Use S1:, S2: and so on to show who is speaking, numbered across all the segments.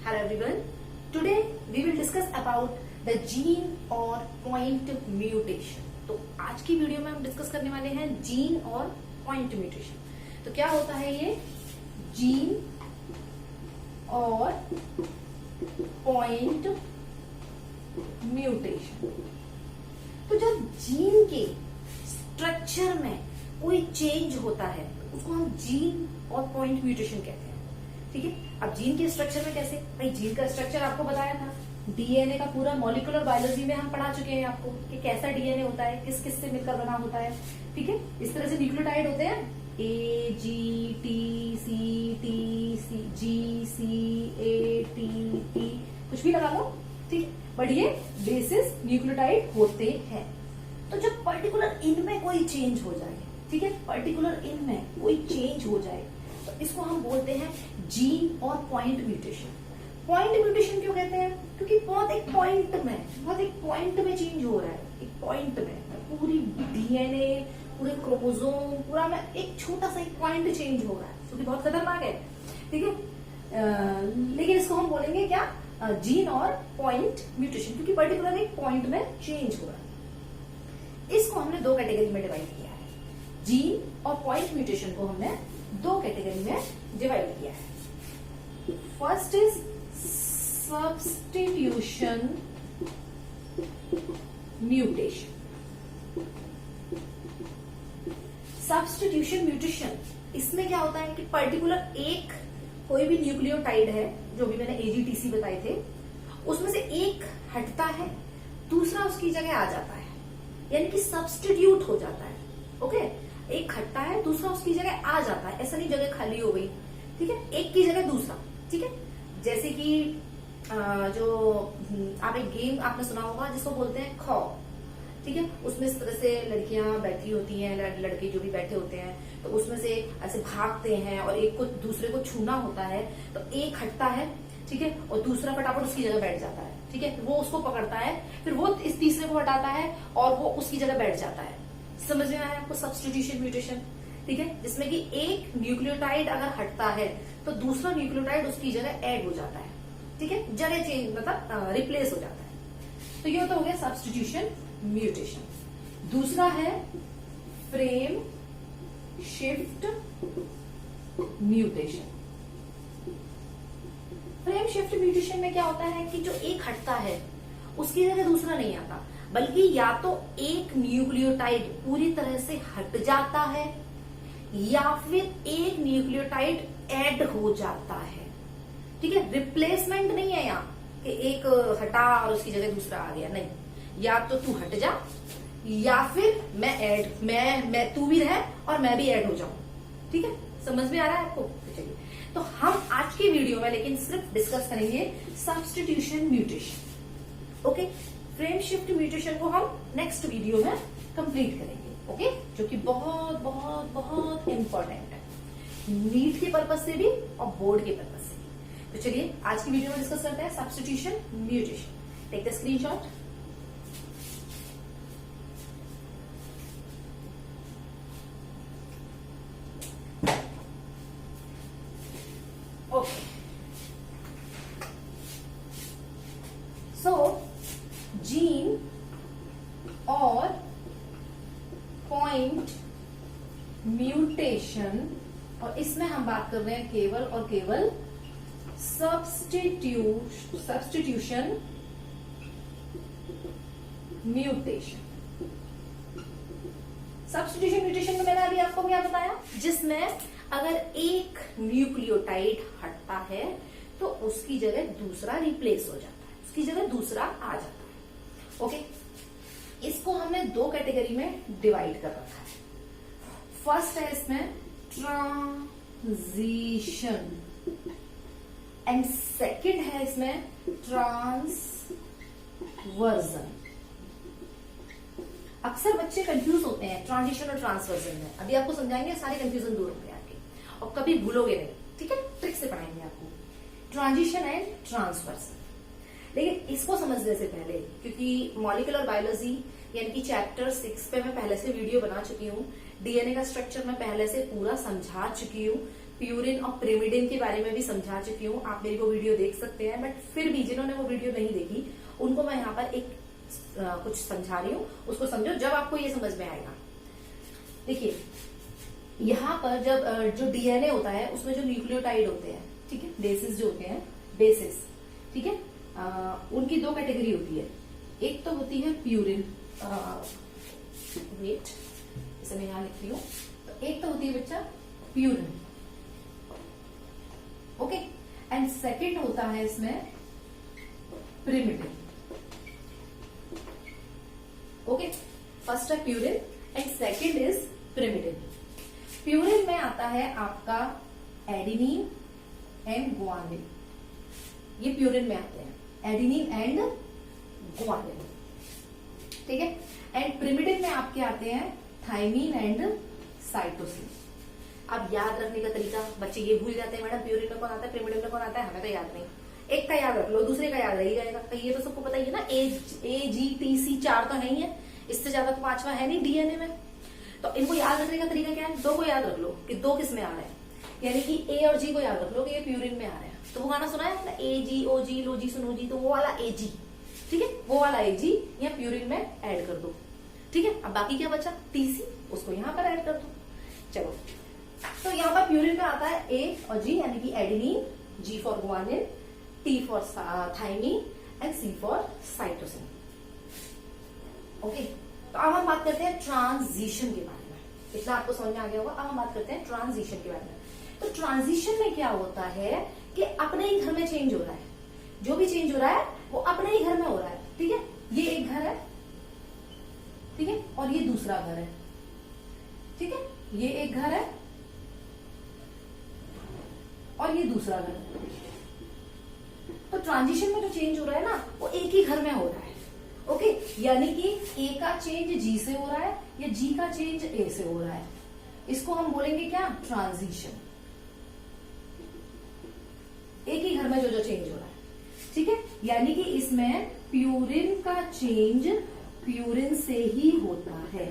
S1: Hello everyone. Today we will discuss about the gene or point mutation. तो आज की video में हम डिस्कस करने वाले हैं जीन और पॉइंट म्यूटेशन। तो क्या होता है ये जीन और पॉइंट म्यूटेशन? तो जब जीन के स्ट्रक्चर में कोई चेंज होता है उसको हम जीन और पॉइंट म्यूटेशन कहते हैं। ठीक है, अब जीन के स्ट्रक्चर में कैसे? भाई जीन का स्ट्रक्चर आपको बताया था, डीएनए का पूरा मॉलिक्यूलर बायोलॉजी में हम पढ़ा चुके हैं आपको कि कैसा डीएनए होता है, किस किस से मिलकर बना होता है। ठीक है, इस तरह से न्यूक्लियोटाइड होते हैं A G T C T C G C A T T, कुछ भी लगा लो। ठीक है, बट ये बेसिस न्यूक्लियोटाइड होते हैं। तो जब पर्टिकुलर इनमें कोई चेंज हो जाए, ठीक है, पर्टिकुलर इनमें कोई चेंज हो जाए तो इसको हम बोलते हैं जीन और पॉइंट म्यूटेशन। पॉइंट म्यूटेशन क्यों कहते हैं? क्योंकि बहुत एक पॉइंट में चेंज हो रहा है, एक पॉइंट में पूरी डीएनए, पूरे क्रोमोसोम, पूरा में एक छोटा सा एक पॉइंट चेंज हो रहा है, जो कि बहुत खतरनाक है। ठीक है, लेकिन इसको हम बोलेंगे क्या? जीन और पॉइंट म्यूटेशन, क्योंकि पर्टिकुलर एक पॉइंट में चेंज हो रहा है। इसको हमने दो कैटेगरी में डिवाइड किया है। जीन और पॉइंट म्यूटेशन को हमने दो कैटेगरी में डिवाइड किया है। First is substitution mutation. Substitution mutation, इसमें क्या होता है कि पर्टिकुलर एक कोई भी न्यूक्लियोटाइड है, जो भी मैंने एजीटीसी बताए थे, उसमें से एक हटता है, दूसरा उसकी जगह आ जाता है, यानी कि सब्स्टिट्यूट हो जाता है। ओके, एक हटता है, दूसरा उसकी जगह आ जाता है, ऐसा नहीं जगह खाली हो गई। ठीक है, एक की जगह दूसरा। ठीक है, जैसे कि जो आप एक गेम आपने सुना होगा जिसको बोलते हैं खो। ठीक है, उसमें इस तरह से लड़कियां बैठी होती हैं, लड़के जो भी बैठे होते हैं, तो उसमें से ऐसे भागते हैं और एक को दूसरे को छूना होता है, तो एक हटता है, ठीक है, और दूसरा फटाफट उसकी जगह बैठ जाता है। ठीक है, वो उसको पकड़ता है, फिर वो इस तीसरे को हटाता है और वो उसकी जगह बैठ जाता है। समझ में आया आपको सब्स्टिट्यूशन म्यूटेशन? ठीक है, जिसमें कि एक न्यूक्लियोटाइड अगर हटता है तो दूसरा न्यूक्लियोटाइड उसकी जगह ऐड हो जाता है। ठीक है, जगह चेंज मतलब रिप्लेस हो जाता है। तो ये तो हो गया सब्स्टिट्यूशन म्यूटेशन। दूसरा है frame shift mutation. Frame shift mutation में क्या होता है कि जो एक हटता है उसकी जगह दूसरा नहीं आता, बल्कि या तो एक न्यूक्लियोटाइड पूरी तरह से हट जाता है या फिर एक न्यूक्लियोटाइड ऐड हो जाता है। ठीक है, रिप्लेसमेंट नहीं है यहाँ कि एक हटा और उसकी जगह दूसरा आ गया, नहीं, या तो तू हट जा या फिर मैं तू भी रहे और मैं भी ऐड हो जाऊं। ठीक है, समझ में आ रहा है आपको? चलिए, तो हम आज की वीडियो में लेकिन सिर्फ डिस्कस करेंगे substitution mutation. Okay, frame shift mutation को हम नेक्स्ट वीडियो में कंप्लीट करेंगे। ओके, जो कि बहुत बहुत बहुत इंपॉर्टेंट है, नीट के पर्पज से भी और बोर्ड के पर्पज से भी। तो चलिए आज की वीडियो में डिस्कस करते हैं substitution mutation. Take the screenshot. Okay, so gene और पॉइंट म्यूटेशन, और इसमें हम बात कर रहे हैं केवल और केवल सब्स्टिट्यूशन म्यूटेशन। सब्स्टिट्यूशन म्यूटेशन में मैंने अभी आपको क्या बताया, जिसमें अगर एक न्यूक्लियोटाइड हटता है तो उसकी जगह दूसरा रिप्लेस हो जाता है, उसकी जगह दूसरा आ जाता है। ओके, इसको हमने दो कैटेगरी में डिवाइड कर रखा है। फर्स्ट है इसमें ट्रांजिशन एंड सेकंड है इसमें ट्रांसवर्जन। अक्सर बच्चे कंफ्यूज होते हैं ट्रांजिशन और ट्रांसवर्जन में। अभी आपको समझाएंगे, सारे कंफ्यूजन दूर होंगे आपके और कभी भूलोगे नहीं। ठीक है, ट्रिक से पढ़ाएंगे आपको ट्रांजिशन एंड ट्रांसवर्जन। लेकिन इसको समझने से पहले, क्योंकि मॉलिक्यूलर बायोलॉजी यानी कि चैप्टर 6 पे मैं पहले से वीडियो बना चुकी हूँ, डीएनए का स्ट्रक्चर मैं पहले से पूरा समझा चुकी हूँ, प्यूरिन और पिरिमिडिन के बारे में भी समझा चुकी हूँ, आप मेरी वो वीडियो देख सकते हैं। बट फिर भी जिन्होंने वो वीडियो नहीं देखी उनको मैं यहाँ पर एक कुछ समझा रही हूँ, उसको समझो जब आपको ये समझ में आएगा। देखिए यहाँ पर जब जो डीएनए होता है उसमें जो न्यूक्लियोटाइड होते हैं, ठीक है, बेसिस जो होते हैं, बेसिस, ठीक है, उनकी दो कैटेगरी होती है। एक तो होती है प्यूरिन, वेट इसे मैं यहां लिखती हूँ, तो एक तो होती है बच्चा प्यूरिन, ओके, एंड सेकंड होता है इसमें पिरिमिडिन, ओके। फर्स्ट है purine and second is pyrimidine. Purine में आता है आपका एडेनिन एंड ग्वानिन, ये प्यूरिन में आते हैं, एडेनिन एंड ग्वानिन, ठीक है। एंड पिरिमिडिन में आपके आते हैं थाइमिन एंड साइटोसिन। अब याद रखने का तरीका, बच्चे ये भूल जाते हैं मैडम प्यूरिन में कौन आता है, पिरिमिडिन में कौन आता है, हमें तो याद नहीं। एक का याद रख लो, दूसरे का याद रह जाएगा। तो ये तो सबको पता ही है ना, AGTC 4 तो नहीं है, इससे ज्यादा तो 5वां है नहीं डीएनए में। तो इनको याद रखने का तरीका क्या है, 2 को याद रख लो कि 2 किस में आ रहे हैं, यानी कि A और G को याद रख लो कि ये प्यूरिन में आ रहे हैं। तो वो गाना सुना है ना, AGOG लो जी सुनो जी, तो वो वाला AG, ठीक है, वो वाला AG यहाँ प्यूरिन में ऐड कर दो, ठीक है। अब बाकी क्या बचा, TC, उसको यहाँ पर ऐड कर दो। चलो, तो यहाँ पर प्यूरिन में आता है A और G, यानी कि adenine, G for guanine, T for thymine and C for cytosine, okay. तो अब हम बात करते हैं ट्रांजिशन के बारे में, इतना आपको समझ में आ गया होगा। अब हम बात करते हैं ट्रांजिशन के बारे में। तो ट्रांजिशन में क्या होता है कि अपने ही घर में चेंज हो रहा है, जो भी चेंज हो रहा है वो अपने ही घर में हो रहा है, ठीक है। ये एक घर है, ठीक है, और ये दूसरा घर है, ठीक है, ये एक घर है और ये दूसरा घर है। तो ट्रांजिशन में जो चेंज हो रहा है ना, वो एक ही घर में हो रहा है, ओके। यानी कि ए का चेंज जी से हो रहा है या जी का चेंज ए से हो रहा है, इसको हम बोलेंगे क्या, ट्रांजिशन। एक ही घर में जो जो चेंज हो रहा है, ठीक है। यानी कि इसमें प्यूरिन का चेंज प्यूरिन से ही होता है,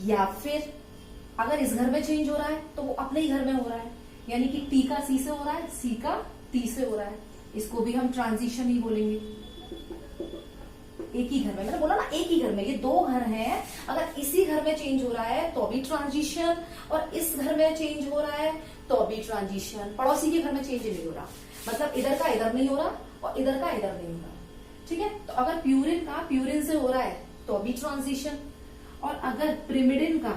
S1: या फिर अगर इस घर में चेंज हो रहा है तो वो अपने ही घर में हो रहा है, यानी कि टी का सी से हो रहा है, सी का टी से हो रहा है, इसको भी हम ट्रांजिशन ही बोलेंगे। एक ही घर में, मैंने बोला ना एक ही घर में, ये 2 घर हैं, अगर इसी घर में चेंज हो रहा है तो भी ट्रांजिशन, और इस घर में चेंज हो रहा है तो भी ट्रांजिशन। पड़ोसी के घर में चेंज नहीं हो रहा, मतलब इधर का इधर नहीं हो रहा और इधर का इधर नहीं हो रहा, ठीक है। तो अगर प्यूरिन का प्यूरिन से हो रहा है तो भी ट्रांजिशन, और अगर पिरिमिडिन का,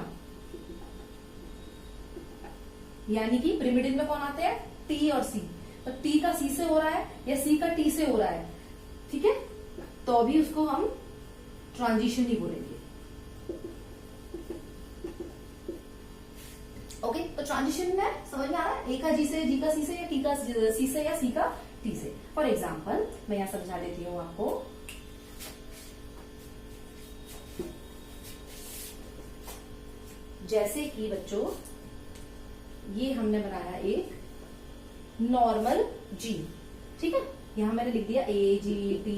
S1: यानी कि पिरिमिडिन में कौन आते हैं, टी और सी, तो टी का सी से हो रहा है या सी का टी से हो रहा है, ठीक है, तो भी उसको हम ट्रांजिशन ही बोलेंगे, ओके। तो ट्रांजिशन में समझ में आ रहा है, ए का जी से, जी का सी से, या टी का सी से, या सी का टी से। फॉर एग्जाम्पल मैं यहां समझा देती हूं आपको। जैसे कि बच्चों ये हमने बनाया एक नॉर्मल जीन, ठीक है, यहां मैंने लिख दिया AGTCCG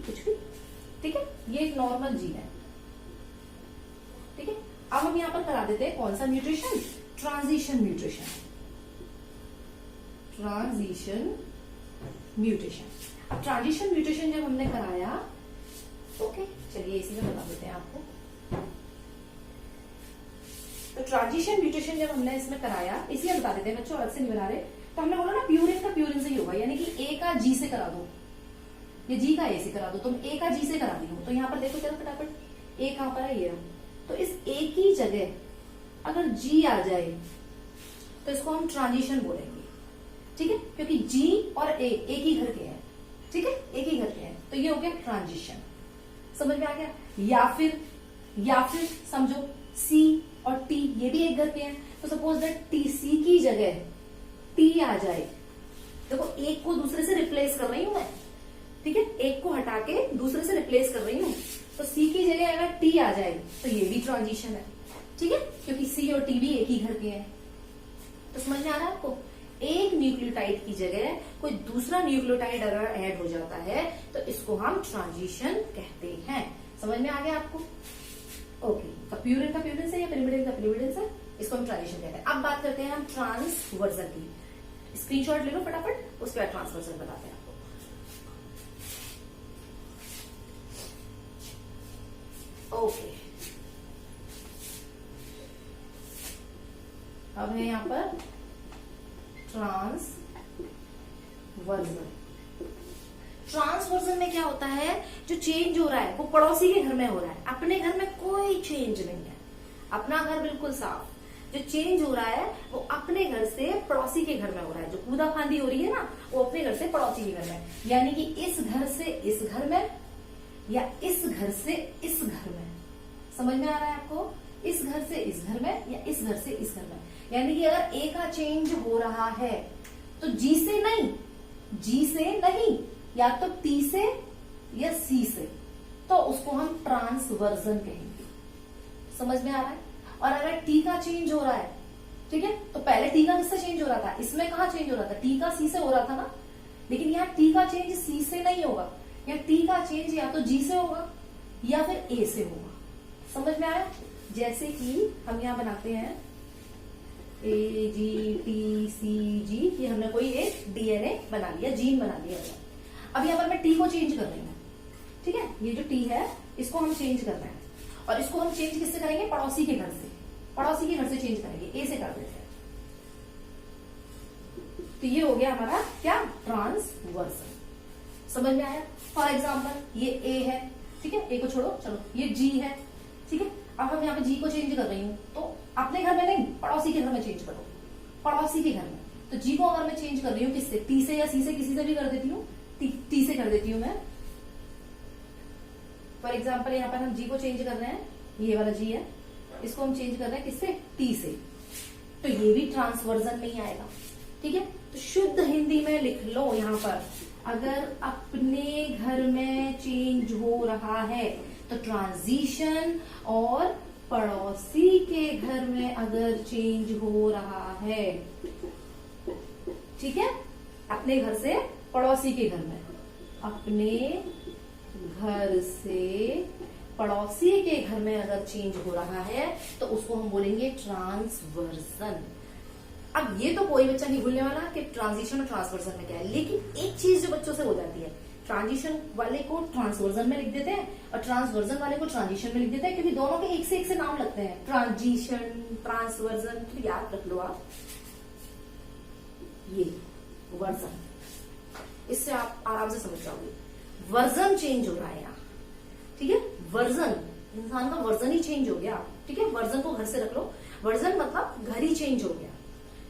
S1: कुछ भी, ठीक है, ये एक नॉर्मल जीन है, ठीक है। अब हम यहां पर करा देते हैं कौन सा mutation, transition mutation, transition mutation. अब ट्रांजिशन म्यूटेशन जब हमने कराया, ओके, चलिए इसी में बता देते हैं आपको। तो ट्रांजिशन म्यूटेशन जब हमने इसमें कराया, इसलिए बता देते हैं बच्चों, अलग से नहीं बना रहे। तो हमने बोला ना प्यूरिन का प्यूरिन से ही होगा, यानी कि ए का जी से करा दो, ये जी का ए से करा दो, तुम ए का जी से करा दी हो। तो यहाँ पर देखो चलो फटाफट, ए कहां पर है, ये। तो इस ए की जगह अगर जी आ जाए तो इसको हम ट्रांजिशन बोलेंगे, ठीक है, क्योंकि जी और ए एक ही घर के हैं, ठीक है, एक ही घर के हैं, तो ये हो गया ट्रांजिशन। समझ में आ गया। या फिर समझो सी और टी ये भी एक घर के हैं, तो सपोज दैट टी सी की जगह टी आ जाए, देखो एक को दूसरे से रिप्लेस कर रही हूं मैं, ठीक है, एक को हटा के दूसरे से रिप्लेस कर रही हूं, तो सी की जगह अगर टी आ जाए तो ये भी ट्रांजिशन है, ठीक है, क्योंकि सी और टी भी एक ही घर के हैं। तो समझ में आ रहा है आपको, एक न्यूक्लियोटाइड की जगह कोई दूसरा न्यूक्लियोटाइड अगर ऐड हो जाता है तो इसको हम ट्रांजिशन कहते हैं। समझ में आ गया आपको, ओके। तो प्यूरिन का प्यूरिन से या पिरिमिडिन का पिरिमिडिन से, इसको हम ट्रांजिशन कहते हैं। अब बात करते हैं हम ट्रांसवर्जन की। स्क्रीनशॉट ले लो फटाफट, उसके बाद ट्रांसवर्जन बताते हैं आपको। ओके, अब है यहां पर ट्रांसवर्जन। ट्रांसवर्जन में क्या होता है, जो चेंज हो रहा है वो पड़ोसी के घर में हो रहा है, अपने घर में कोई चेंज नहीं है, अपना घर बिल्कुल साफ। जो चेंज हो रहा है वो अपने घर से पड़ोसी के घर में हो रहा है। जो कूदा फांदी हो रही है ना, वो अपने घर से पड़ोसी के घर में, यानी कि इस घर से इस घर में, या इस घर से इस घर में। समझ में आ रहा है आपको? इस घर से इस घर में, या इस घर से इस घर में। यानी कि अगर ए का चेंज हो रहा है तो जी से नहीं, या तो टी से या सी से, तो उसको हम ट्रांसवर्जन कहेंगे। समझ में आ रहा है? और अगर टी का चेंज हो रहा है, ठीक है, तो पहले टी का किससे चेंज हो रहा था, इसमें कहा चेंज हो रहा था, टी का सी से हो रहा था ना। लेकिन यहाँ टी का चेंज सी से नहीं होगा, यहाँ टी का चेंज या तो जी से होगा या फिर ए से होगा। समझ में आया? जैसे कि हम यहाँ बनाते हैं ए जी टी सी जी, ये हमने कोई एक डीएनए बना लिया, जीन बना लिया। अब यहाँ पर मैं टी को चेंज कर रही हूँ, ठीक है, ये जो टी है इसको हम चेंज कर रहे हैं, और इसको हम चेंज किससे करेंगे, पड़ोसी के घर से। पड़ोसी के घर से चेंज करेंगे, ए से कर देते हैं। तो ये हो गया हमारा क्या, ट्रांसवर्जन। समझ में आया? फॉर एग्जाम्पल ये ए है, ठीक है, ए को छोड़ो, चलो ये जी है, ठीक है। अब हम यहाँ पे जी को चेंज कर रही हूँ, तो अपने घर में नहीं, पड़ोसी के घर में चेंज करो, पड़ोसी के घर में। तो जी को अगर मैं चेंज कर रही हूँ किससे, टी से या सी से, किसी से भी कर देती हूँ, टी से कर देती हूँ मैं। फॉर एग्जाम्पल यहाँ पर हम जी को चेंज कर रहे हैं, ये वाला जी है, इसको हम चेंज कर रहे हैं किससे, टी से, तो ये भी ट्रांसवर्जन में ही आएगा। ठीक है, तो शुद्ध हिंदी में लिख लो यहाँ पर, अगर अपने घर में चेंज हो रहा है तो ट्रांजिशन, और पड़ोसी के घर में अगर चेंज हो रहा है, ठीक है, अपने घर से पड़ोसी के घर में, अपने घर से पड़ोसी के घर में अगर चेंज हो रहा है तो उसको हम बोलेंगे ट्रांसवर्जन। अब ये तो कोई बच्चा नहीं भूलने वाला कि ट्रांजिशन और ट्रांसवर्जन में क्या है, लेकिन एक चीज जो बच्चों से हो जाती है, ट्रांजिशन वाले को ट्रांसवर्जन में लिख देते हैं और ट्रांसवर्जन वाले को ट्रांजिशन में लिख देते हैं, क्योंकि दोनों के एक से नाम लगते हैं, ट्रांजिशन, ट्रांसवर्जन। तो याद रख लो आप, ये वर्जन, इससे आप आराम से समझ जाओगे। वर्जन चेंज हो रहा है यहाँ, ठीक है, वर्जन, इंसान का वर्जन ही चेंज हो गया। ठीक है, वर्जन को घर से रख लो, वर्जन मतलब घर ही चेंज हो गया।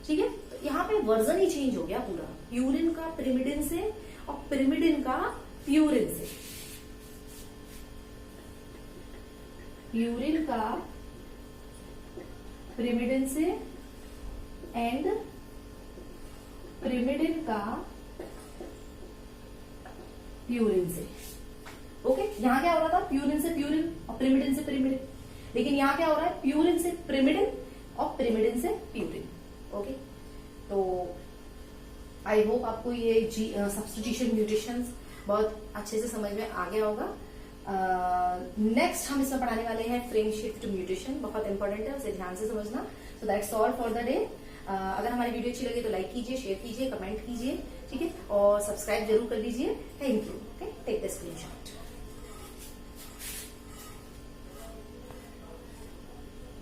S1: ठीक है, तो यहाँ पे वर्जन ही चेंज हो गया पूरा, यूरिन का पिरिमिडिन से और पिरिमिडिन का प्यूरिन से, यूरिन का पिरिमिडिन से एंड पिरिमिडिन का प्यूरिन से। ओके, यहां क्या हो रहा था, प्यूरिन से प्यूरिन और पिरिमिडिन से पिरिमिडिन, लेकिन यहां क्या हो रहा है, प्यूरिन से पिरिमिडिन और पिरिमिडिन से प्यूरिन। ओके, तो आई होप आपको ये सब्स्टिट्यूशन म्यूटेशंस बहुत अच्छे से समझ में आ गया होगा। नेक्स्ट हम इसमें पढ़ाने वाले हैं फ्रेम शिफ्ट म्यूटेशन, बहुत इंपॉर्टेंट है, उसे ध्यान से समझना। So that's all for the day. अगर हमारी वीडियो अच्छी लगी तो लाइक कीजिए, शेयर कीजिए, कमेंट कीजिए, ठीक है, और सब्सक्राइब जरूर कर लीजिए। Thank you.